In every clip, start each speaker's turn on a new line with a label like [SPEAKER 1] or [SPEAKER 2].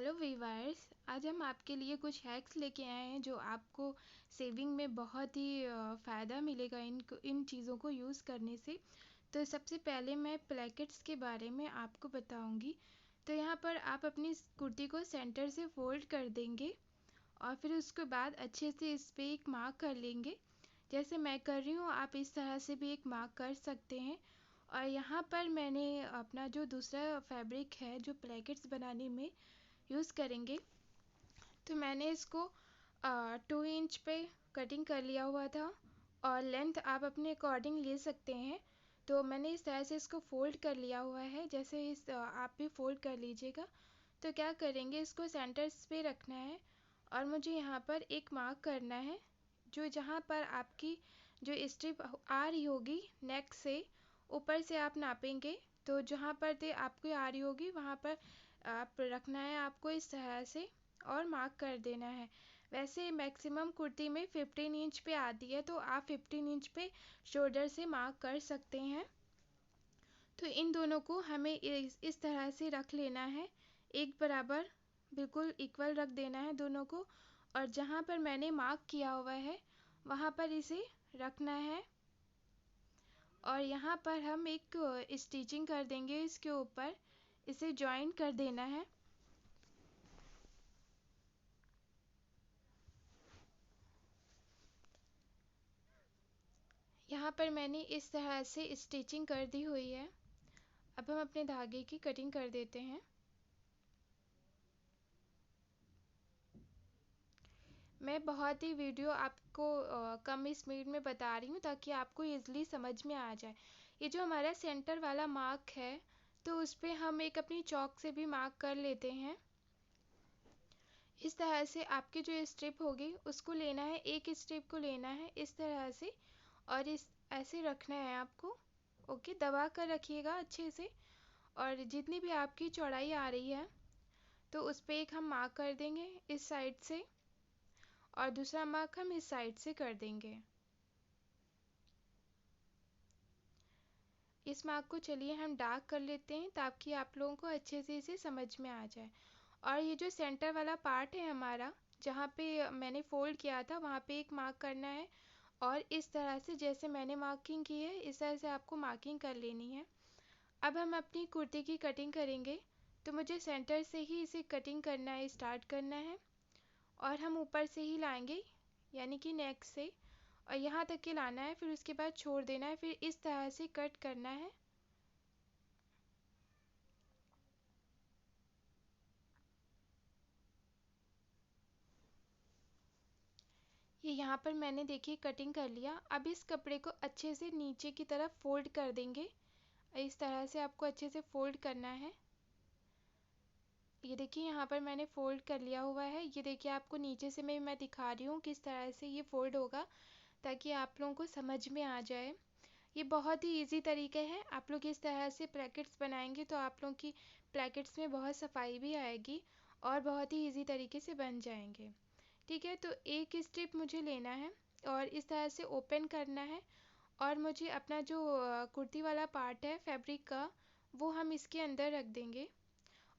[SPEAKER 1] Hello viewers. आज हम आपके लिए कुछ हैक्स लेके आए हैं जो आपको सेविंग में बहुत ही फ़ायदा मिलेगा इन चीज़ों को यूज़ करने से। तो सबसे पहले मैं प्लैकेट्स के बारे में आपको बताऊंगी। तो यहाँ पर आप अपनी कुर्ती को सेंटर से फोल्ड कर देंगे और फिर उसके बाद अच्छे से इस पर एक मार्क कर लेंगे। जैसे मैं कर रही हूँ, आप इस तरह से भी एक मार्क कर सकते हैं। और यहाँ पर मैंने अपना जो दूसरा फैब्रिक है जो प्लैकेट्स बनाने में यूज़ करेंगे, तो मैंने इसको 2 इंच पे कटिंग कर लिया हुआ था और लेंथ आप अपने अकॉर्डिंग ले सकते हैं। तो मैंने इस तरह से इसको फ़ोल्ड कर लिया हुआ है, जैसे आप भी फ़ोल्ड कर लीजिएगा। तो क्या करेंगे, इसको सेंटर्स पे रखना है और मुझे यहाँ पर एक मार्क करना है। जो जहाँ पर आपकी जो स्ट्रिप आ रही होगी नेक से ऊपर से आप नापेंगे, तो जहाँ पर आपको आ रही होगी वहाँ पर आप रखना है आपको इस तरह से और मार्क कर देना है। वैसे मैक्सिमम कुर्ती में 15 इंच पे आती है, तो आप 15 इंच पे शोल्डर से मार्क कर सकते हैं। तो इन दोनों को हमें इस तरह से रख लेना है, एक बराबर बिल्कुल इक्वल रख देना है दोनों को। और जहाँ पर मैंने मार्क किया हुआ है वहाँ पर इसे रखना है और यहाँ पर हम एक स्टिचिंग कर देंगे इसके ऊपर, इसे जॉइन कर देना है। यहाँ पर मैंने इस तरह से स्टिचिंग कर दी हुई है। अब हम अपने धागे की कटिंग कर देते हैं। मैं बहुत ही वीडियो आपको कम स्पीड में बता रही हूँ ताकि आपको इजीली समझ में आ जाए। ये जो हमारा सेंटर वाला मार्क है, तो उस पर हम एक अपनी चॉक से भी मार्क कर लेते हैं। इस तरह से आपकी जो स्ट्रिप होगी उसको लेना है, एक स्ट्रिप को लेना है इस तरह से और इस ऐसे रखना है आपको। ओके, दबा कर रखिएगा अच्छे से। और जितनी भी आपकी चौड़ाई आ रही है तो उस पर एक हम मार्क कर देंगे इस साइड से और दूसरा मार्क हम इस साइड से कर देंगे। इस मार्क को चलिए हम डार्क कर लेते हैं ताकि आप लोगों को अच्छे से इसे समझ में आ जाए। और ये जो सेंटर वाला पार्ट है हमारा, जहाँ पे मैंने फोल्ड किया था वहाँ पे एक मार्क करना है और इस तरह से जैसे मैंने मार्किंग की है इस तरह से आपको मार्किंग कर लेनी है। अब हम अपनी कुर्ती की कटिंग करेंगे, तो मुझे सेंटर से ही इसे कटिंग करना है, स्टार्ट करना है और हम ऊपर से ही लाएंगे यानी कि नेक से और यहाँ तक के लाना है, फिर उसके बाद छोड़ देना है, फिर इस तरह से कट करना है। ये यहाँ पर मैंने देखिए कटिंग कर लिया। अब इस कपड़े को अच्छे से नीचे की तरफ फोल्ड कर देंगे। इस तरह से आपको अच्छे से फोल्ड करना है। ये देखिए यहाँ पर मैंने फोल्ड कर लिया हुआ है। ये देखिए आपको नीचे से मैं दिखा रही हूँ किस तरह से ये फोल्ड होगा ताकि आप लोगों को समझ में आ जाए। ये बहुत ही इजी तरीका है। आप लोग इस तरह से प्लेकेट्स बनाएंगे तो आप लोगों की प्लेकेट्स में बहुत सफाई भी आएगी और बहुत ही इजी तरीके से बन जाएंगे। ठीक है, तो एक स्ट्रिप मुझे लेना है और इस तरह से ओपन करना है और मुझे अपना जो कुर्ती वाला पार्ट है फैब्रिक का वो हम इसके अंदर रख देंगे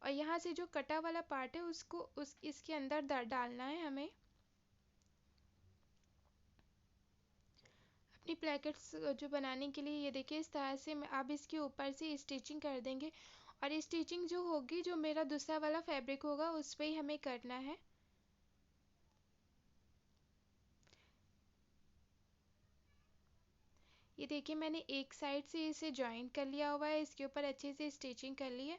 [SPEAKER 1] और यहाँ से जो कटा वाला पार्ट है उसको इसके अंदर डालना है हमें। अपनी प्लेकेट्स जो बनाने के लिए ये देखिए इस तरह से आप इसके ऊपर से स्टिचिंग कर देंगे और स्टिचिंग जो होगी जो मेरा दूसरा वाला फैब्रिक होगा उस पर ही हमें करना है। ये देखिए मैंने एक साइड से इसे जॉइन कर लिया हुआ है, इसके ऊपर अच्छे से स्टिचिंग कर ली है।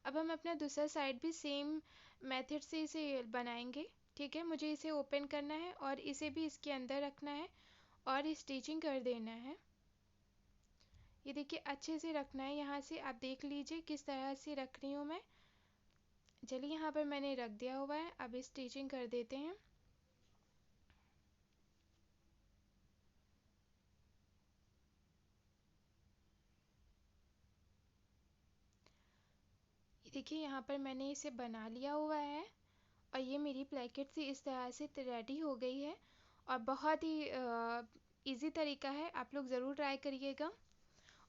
[SPEAKER 1] अब हम अपना दूसरा साइड भी सेम मेथड से इसे बनाएंगे। ठीक है, मुझे इसे ओपन करना है और इसे भी इसके अंदर रखना है और स्टिचिंग कर देना है। ये देखिए अच्छे से रखना है, यहाँ से आप देख लीजिए किस तरह से रख रही हूँ मैं। चलिए यहाँ पर मैंने रख दिया हुआ है, अब स्टिचिंग कर देते हैं। ये देखिए यहाँ पर मैंने इसे बना लिया हुआ है और ये मेरी प्लेकेट से इस तरह से रेडी हो गई है और बहुत ही इजी तरीका है, आप लोग ज़रूर ट्राई करिएगा।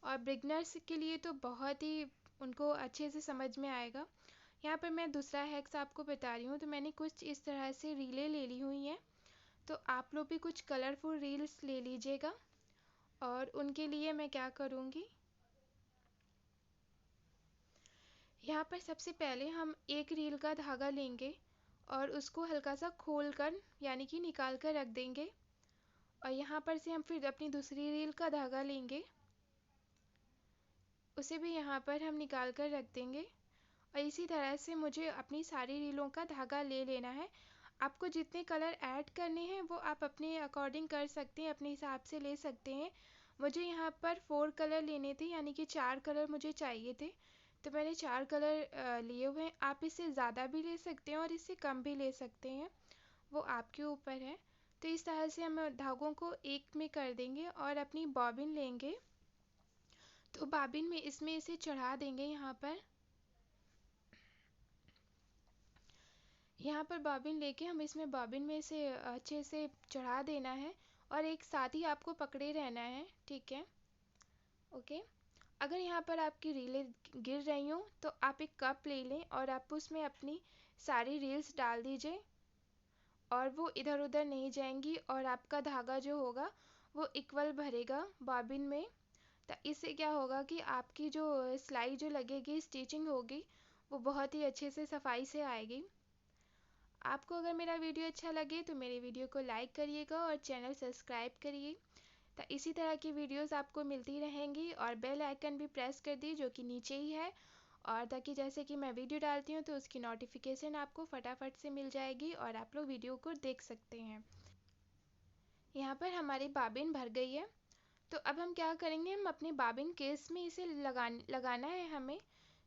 [SPEAKER 1] और बिगनर्स के लिए तो बहुत ही उनको अच्छे से समझ में आएगा। यहाँ पर मैं दूसरा हैक्स आपको बता रही हूँ। तो मैंने कुछ इस तरह से रीलें ले ली हुई हैं, तो आप लोग भी कुछ कलरफुल रील्स ले लीजिएगा। और उनके लिए मैं क्या करूँगी, यहाँ पर सबसे पहले हम एक रील का धागा लेंगे और उसको हल्का सा खोल कर यानी कि निकाल कर रख देंगे। और यहाँ पर से हम फिर अपनी दूसरी रील का धागा लेंगे, उसे भी यहाँ पर हम निकाल कर रख देंगे। और इसी तरह से मुझे अपनी सारी रीलों का धागा ले लेना है। आपको जितने कलर ऐड करने हैं वो आप अपने अकॉर्डिंग कर सकते हैं, अपने हिसाब से ले सकते हैं। मुझे यहाँ पर 4 कलर लेने थे, यानी कि 4 कलर मुझे चाहिए थे, तो मैंने 4 कलर लिए हुए हैं। आप इससे ज़्यादा भी ले सकते हैं और इससे कम भी ले सकते हैं, वो आपके ऊपर है। तो इस तरह से हम धागों को एक में कर देंगे और अपनी बॉबिन लेंगे। तो बॉबिन में इसमें इसे चढ़ा देंगे। यहाँ पर बॉबिन लेके हम इसमें बॉबिन में इसे अच्छे से चढ़ा देना है और एक साथ ही आपको पकड़े रहना है, ठीक है। ओके। अगर यहाँ पर आपकी रीलें गिर रही हों तो आप एक कप ले लें और आप उसमें अपनी सारी रील्स डाल दीजिए और वो इधर उधर नहीं जाएंगी और आपका धागा जो होगा वो इक्वल भरेगा बॉबिन में। तो इससे क्या होगा कि आपकी जो सिलाई जो लगेगी, स्टिचिंग होगी, वो बहुत ही अच्छे से सफाई से आएगी। आपको अगर मेरा वीडियो अच्छा लगे तो मेरे वीडियो को लाइक करिएगा और चैनल सब्सक्राइब करिए। तो इसी तरह की वीडियोस आपको मिलती रहेंगी और बेल आइकन भी प्रेस कर दी जो कि नीचे ही है, और ताकि जैसे कि मैं वीडियो डालती हूँ तो उसकी नोटिफिकेशन आपको फटाफट से मिल जाएगी और आप लोग वीडियो को देख सकते हैं। यहाँ पर हमारी बॉबिन भर गई है। तो अब हम क्या करेंगे, हम अपने बॉबिन केस में इसे लगाना है हमें।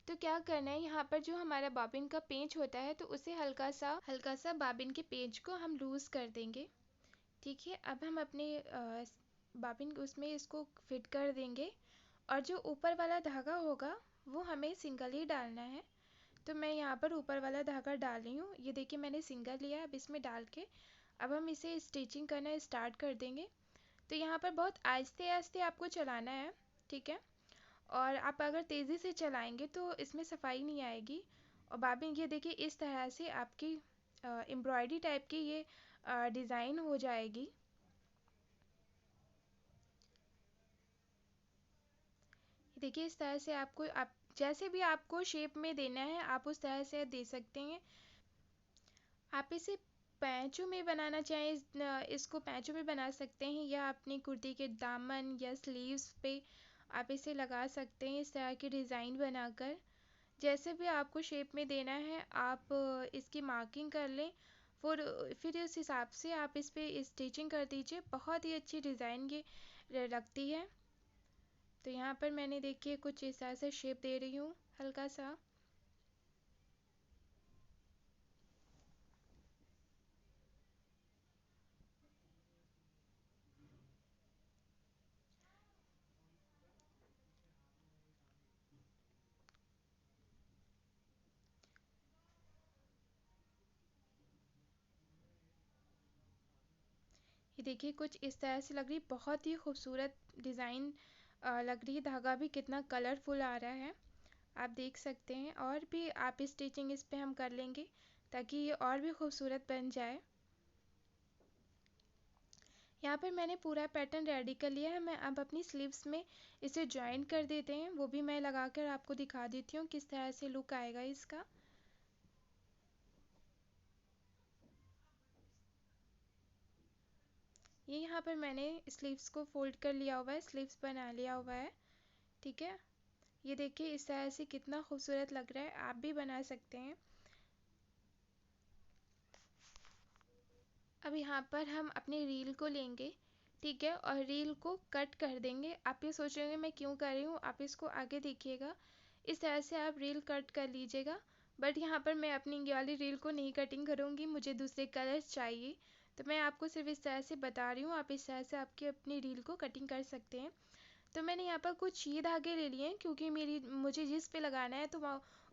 [SPEAKER 1] तो क्या करना है, यहाँ पर जो हमारा बॉबिन का पेंच होता है तो उसे हल्का सा बॉबिन के पेंच को हम लूज़ कर देंगे, ठीक है। अब हम अपने बॉबिन उसमें इसको फिट कर देंगे और जो ऊपर वाला धागा होगा वो हमें सिंगल ही डालना है। तो मैं यहाँ पर ऊपर वाला धागा डाल रही हूँ, ये देखिए मैंने सिंगल लिया। अब इसमें डाल के अब हम इसे स्टिचिंग करना स्टार्ट कर देंगे। तो यहाँ पर बहुत आहिस्ते आहिस्ते आपको चलाना है, ठीक है। और आप अगर तेज़ी से चलाएंगे तो इसमें सफाई नहीं आएगी। और बॉबिन ये देखिए इस तरह से आपकी एम्ब्रॉयडरी टाइप की ये डिज़ाइन हो जाएगी। देखिए इस तरह से आपको आप जैसे भी आपको शेप में देना है आप उस तरह से दे सकते हैं। आप इसे पैचों में बनाना चाहें, इसको पैचों में बना सकते हैं, या अपनी कुर्ती के दामन या स्लीव्स पे आप इसे लगा सकते हैं इस तरह की डिज़ाइन बनाकर। जैसे भी आपको शेप में देना है आप इसकी मार्किंग कर लें, फिर उस हिसाब से आप इस पर स्टिचिंग कर दीजिए। बहुत ही अच्छी डिज़ाइन ये लगती है। तो यहाँ पर मैंने देखिए कुछ इस तरह से शेप दे रही हूँ हल्का सा। ये देखिए कुछ इस तरह से लग रही, बहुत ही खूबसूरत डिज़ाइन लग रही है। धागा भी कितना कलरफुल आ रहा है, आप देख सकते हैं। और भी आप स्टिचिंग इस पे हम कर लेंगे ताकि ये और भी खूबसूरत बन जाए। यहाँ पर मैंने पूरा पैटर्न रेडी कर लिया है। मैं अब अपनी स्लीव्स में इसे ज्वाइन कर देते हैं, वो भी मैं लगा कर आपको दिखा देती हूँ किस तरह से लुक आएगा इसका। ये यहाँ पर मैंने स्लीव्स को फोल्ड कर लिया हुआ है, स्लीव्स बना लिया हुआ है, ठीक है। ये देखिए इस तरह से कितना खूबसूरत लग रहा है, आप भी बना सकते हैं। अब यहाँ पर हम अपनी रील को लेंगे, ठीक है, और रील को कट कर देंगे। आप ये सोचेंगे मैं क्यों कर रही हूँ, आप इसको आगे देखिएगा। इस तरह से आप रील कट कर लीजिएगा। बट यहाँ पर मैं अपनी ये वाली रील को नहीं कटिंग करूँगी, मुझे दूसरे कलर्स चाहिए। तो मैं आपको सिर्फ इस तरह से बता रही हूँ, आप इस तरह से आपकी अपनी रील को कटिंग कर सकते हैं। तो मैंने यहाँ पर कुछ ये धागे ले लिए हैं क्योंकि मुझे जिस पे लगाना है तो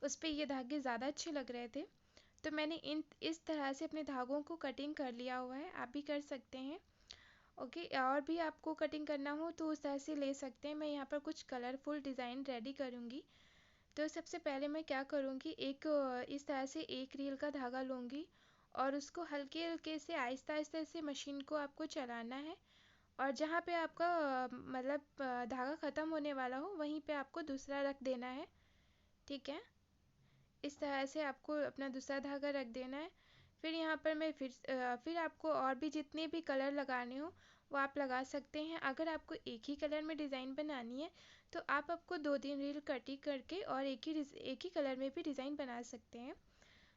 [SPEAKER 1] उस पे ये धागे ज़्यादा अच्छे लग रहे थे। तो मैंने इस तरह से अपने धागों को कटिंग कर लिया हुआ है, आप भी कर सकते हैं। ओके, और भी आपको कटिंग करना हो तो उस तरह से ले सकते हैं। मैं यहाँ पर कुछ कलरफुल डिज़ाइन रेडी करूँगी। तो सबसे पहले मैं क्या करूँगी, इस तरह से एक रील का धागा लूँगी और उसको हल्के हल्के से आहिस्ता आहिस्ता से मशीन को आपको चलाना है। और जहाँ पे आपका मतलब धागा ख़त्म होने वाला हो वहीं पे आपको दूसरा रख देना है। ठीक है, इस तरह से आपको अपना दूसरा धागा रख देना है। फिर यहाँ पर मैं फिर आपको और भी जितने भी कलर लगाने हो वो आप लगा सकते हैं। अगर आपको एक ही कलर में डिज़ाइन बनानी है तो आपको 2-3 रील कटिंग करके और एक ही कलर में भी डिज़ाइन बना सकते हैं।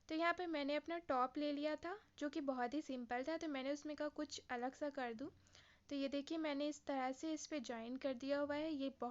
[SPEAKER 1] तो यहाँ पे मैंने अपना टॉप ले लिया था जो कि बहुत ही सिंपल था, तो मैंने उसमें का कुछ अलग सा कर दूँ। तो ये देखिए मैंने इस तरह से इस पे जॉइन कर दिया हुआ है। ये बहुत